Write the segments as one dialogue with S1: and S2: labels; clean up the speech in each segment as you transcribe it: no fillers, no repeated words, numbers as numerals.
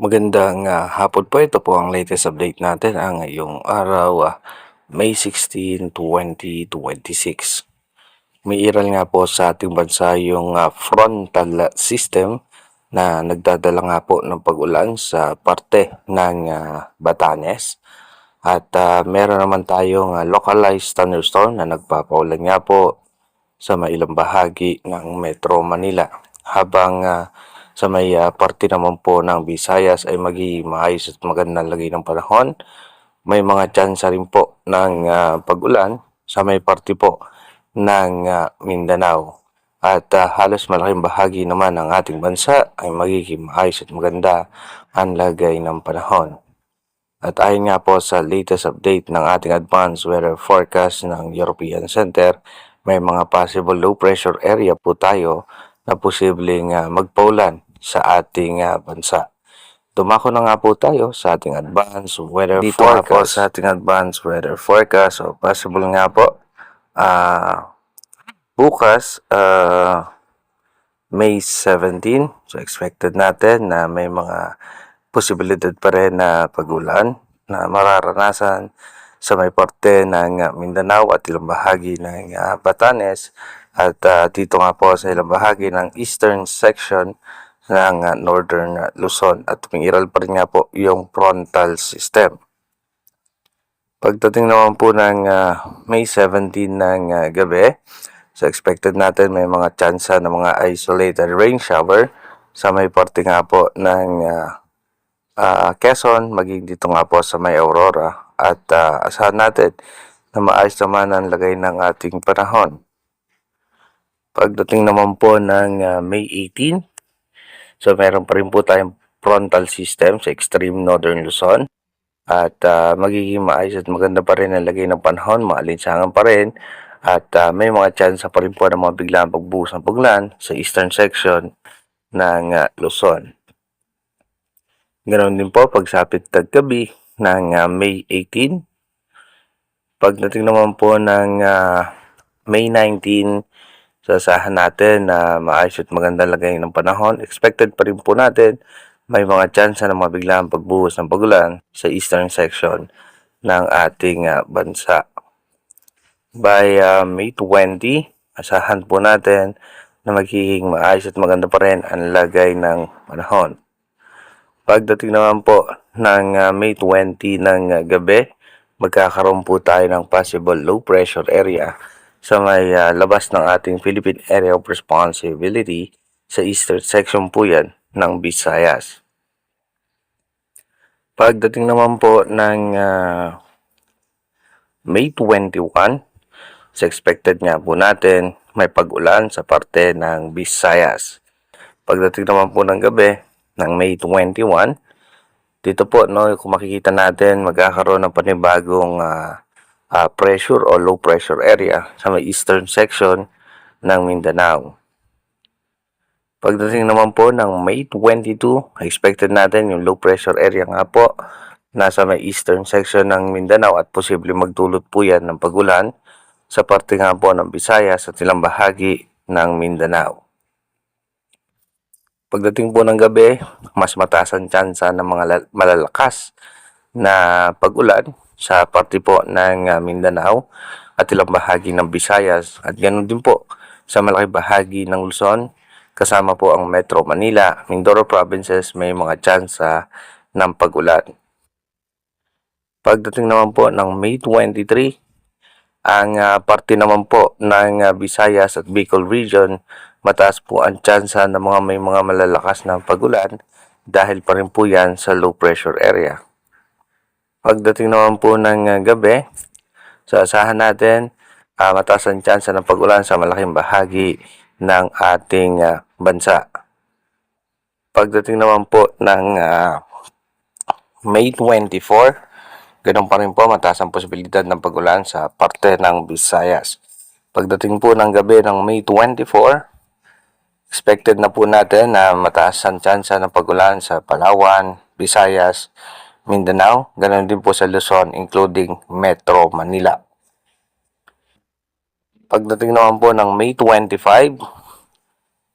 S1: Magandang hapon po. Ito po ang latest update natin ngayong araw, May 16, 2026. May iral nga po sa ating bansa yung frontal system na nagdadala nga po ng pag-ulan sa parte ng Batanes. At meron naman tayong localized thunderstorm na nagpapaulan nga po sa may ilang bahagi ng Metro Manila. Habang sa may parte naman po ng Visayas ay magiging maayos at magandang lagay ng panahon. May mga tsansa rin po ng pag-ulan sa may parte po ng Mindanao. At halos malaking bahagi naman ng ating bansa ay magiging maayos at maganda ang lagay ng panahon. At ayon nga po sa latest update ng ating advanced weather forecast ng European Center, may mga possible low pressure area po tayo na posibleng magpaulan sa ating bansa. Dumako na nga po tayo sa ating advanced weather forecast. Dito nga po sa ating advanced weather forecast, so possible nga po bukas May 17, so expected natin na may mga posibilidad pa rin na pag-ulan na mararanasan sa may parte ng Mindanao at ilang bahagi ng Batanes at dito nga po sa ilang bahagi ng eastern section ng northern Luzon at tumingiral pa rin nga po yung frontal system. Pagdating naman po ng May 17 ng gabi, so expected natin may mga tsansa ng mga isolated rain shower sa may parte nga po ng Quezon, maging dito nga po sa may Aurora at asahan natin na maayos naman ang lagay ng ating panahon. Pagdating naman po ng May 18, so meron pa rin po tayong frontal system sa extreme northern Luzon at magiging maayos at maganda pa rin ang lagay ng panahon, maalinsangan pa rin at may mga chance pa rin po ng mga biglang pagbuhos ng paglan sa eastern section ng Luzon. Ganoon din po pagsapit taggabi ng May 18. Pagdating naman po ng May 19, sasahan natin na maayos at magandang lagay ng panahon. Expected pa rin po natin may mga chance na mabiglang pagbuhos ng pagulan sa eastern section ng ating bansa. By May 20, asahan po natin na magiging maayos at maganda pa rin ang lagay ng panahon. Pagdating naman po ng May 20 ng gabi, magkakaroon po tayo ng possible low pressure area sa may labas ng ating Philippine Area of Responsibility sa eastern section po yan ng Visayas. Pagdating naman po ng May 21, sa expected nga po natin may pag-ulan sa parte ng Visayas. Pagdating naman po ng gabi ng May 21, dito po kung makikita natin magkakaroon ng panibagong pressure o low pressure area sa may eastern section ng Mindanao. Pagdating naman po ng May 22, expected natin yung low pressure area nga po nasa may eastern section ng Mindanao at posible magdulot po yan ng pagulan sa parte nga po ng Visayas at ilang bahagi ng Mindanao. Pagdating po ng gabi, mas mataas ang tsansa ng mga malalakas na pag-ulan sa parte po ng Mindanao at ilang bahagi ng Visayas at ganoon din po sa malaki bahagi ng Luzon kasama po ang Metro Manila, Mindoro provinces may mga tsansa ng pag-ulan. Pagdating naman po ng May 23, ang parte naman po ng Visayas at Bicol region, mataas po ang tsansa ng may mga malalakas na pag-ulan dahil pa rin po yan sa low pressure area. Pagdating naman po ng gabi, sa asahan natin mataas ang tsansa ng pag-ulan sa malaking bahagi ng ating bansa. Pagdating naman po ng May 24, ganoon pa rin po mataas ang posibilidad ng pag-ulan sa parte ng Visayas. Pagdating po ng gabi ng May 24, expected na po natin na mataas ang tsansa ng pag-ulan sa Palawan, Visayas, Mindanao, ganoon din po sa Luzon including Metro Manila. Pagdating naman po ng May 25,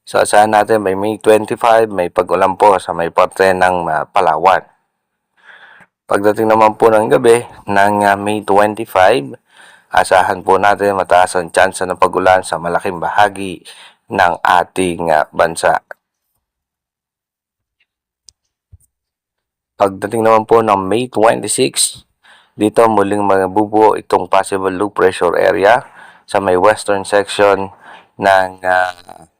S1: So asahan natin by May 25, may pag-ulan po sa may parte ng Palawan. Pagdating naman po ng gabi ng May 25, asahan po natin mataas ang tsansa ng pag-ulan sa malaking bahagi ng ating bansa. Pagdating naman po ng May 26, dito muling mabubuo itong possible low pressure area sa may western section ng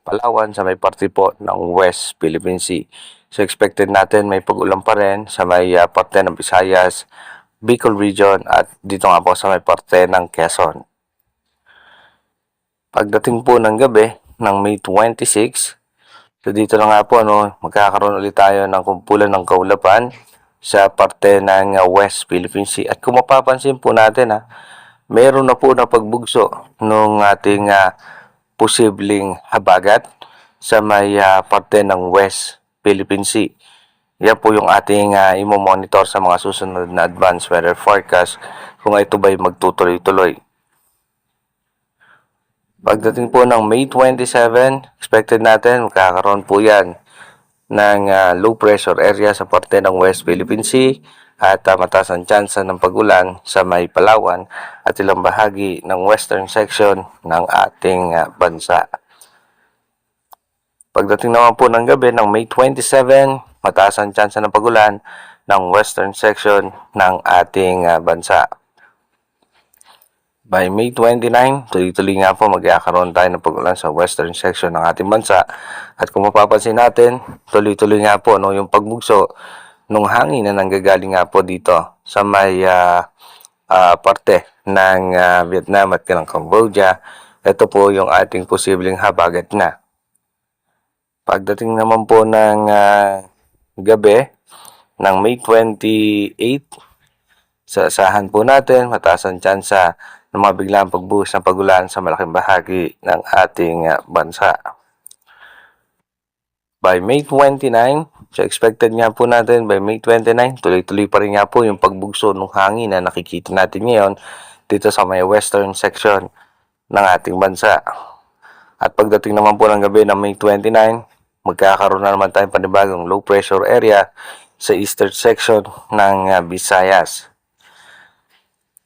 S1: Palawan sa may parte po ng West Philippine Sea. So expected natin may pag-ulan pa rin sa may parte ng Visayas, Bicol region at dito nga po sa may parte ng Quezon. Pagdating po ng gabi ng May 26, so dito na nga po magkakaroon ulit tayo ng kumpulan ng kaulapan sa parte ng West Philippine Sea. At kung mapapansin po natin meron na po na pagbugso ng ating posibleng habagat sa may parte ng West Philippine Sea. Yan po yung ating imo-monitor sa mga susunod na advanced weather forecast kung ito ba'y magtutuloy-tuloy. Pagdating po ng May 27, expected natin magkakaroon po yan ng low pressure area sa parte ng West Philippine Sea at mataas ang tsansa ng pag-ulan sa may Palawan at ilang bahagi ng western section ng ating bansa. Pagdating naman po ng gabi ng May 27, mataas ang tsansa ng pag-ulan ng western section ng ating bansa. By May 29, tuloy-tuloy nga po magkakaroon tayo ng pag-ulan sa western section ng ating bansa. At kung mapapansin natin, tuloy-tuloy nga po yung pagbugso ng hangin na nanggagaling nga po dito sa may parte ng Vietnam at ng Cambodia. Ito po yung ating posibleng habagat na. Pagdating naman po ng gabi ng May 28, sa asahan po natin mataas ang tsansa ng mga biglang pagbuhos ng pag-ulan sa malaking bahagi ng ating bansa. By May 29, so expected nga po natin by May 29, tuloy-tuloy pa rin nga po yung pagbugso ng hangin na nakikita natin ngayon dito sa may western section ng ating bansa. At pagdating naman po ng gabi ng May 29, magkakaroon na naman tayong panibagong low pressure area sa eastern section ng Visayas.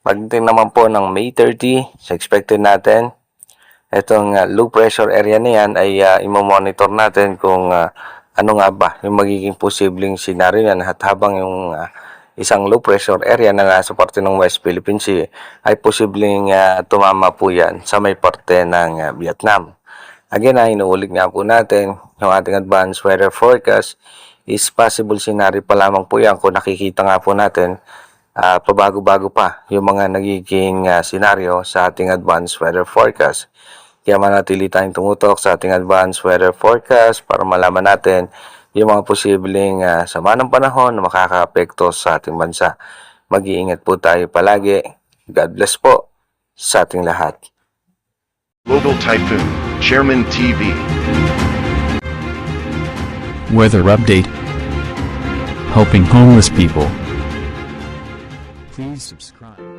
S1: Pagdating naman po ng May 30, so expected natin, itong low pressure area na yan ay imo-monitor natin kung ano nga ba yung magiging posibleng scenario yan at habang yung isang low pressure area na nasa parte ng West Philippine Sea ay posibleng tumama po yan sa may parte ng Vietnam. Again, inuulit nga po natin yung ating advanced weather forecast is possible scenario pa lamang po yan kung nakikita nga po natin pabago-bago pa yung mga nagiging senaryo sa ating advanced weather forecast. Kaya manatili tayong tumutok sa ating advanced weather forecast para malaman natin yung mga posibleng sama ng panahon na makakaapekto sa ating bansa. Mag-iingat po tayo palagi. God bless po sa ating lahat.
S2: Global Typhoon, Chairman TV.
S3: Weather update. Helping homeless people. Please subscribe.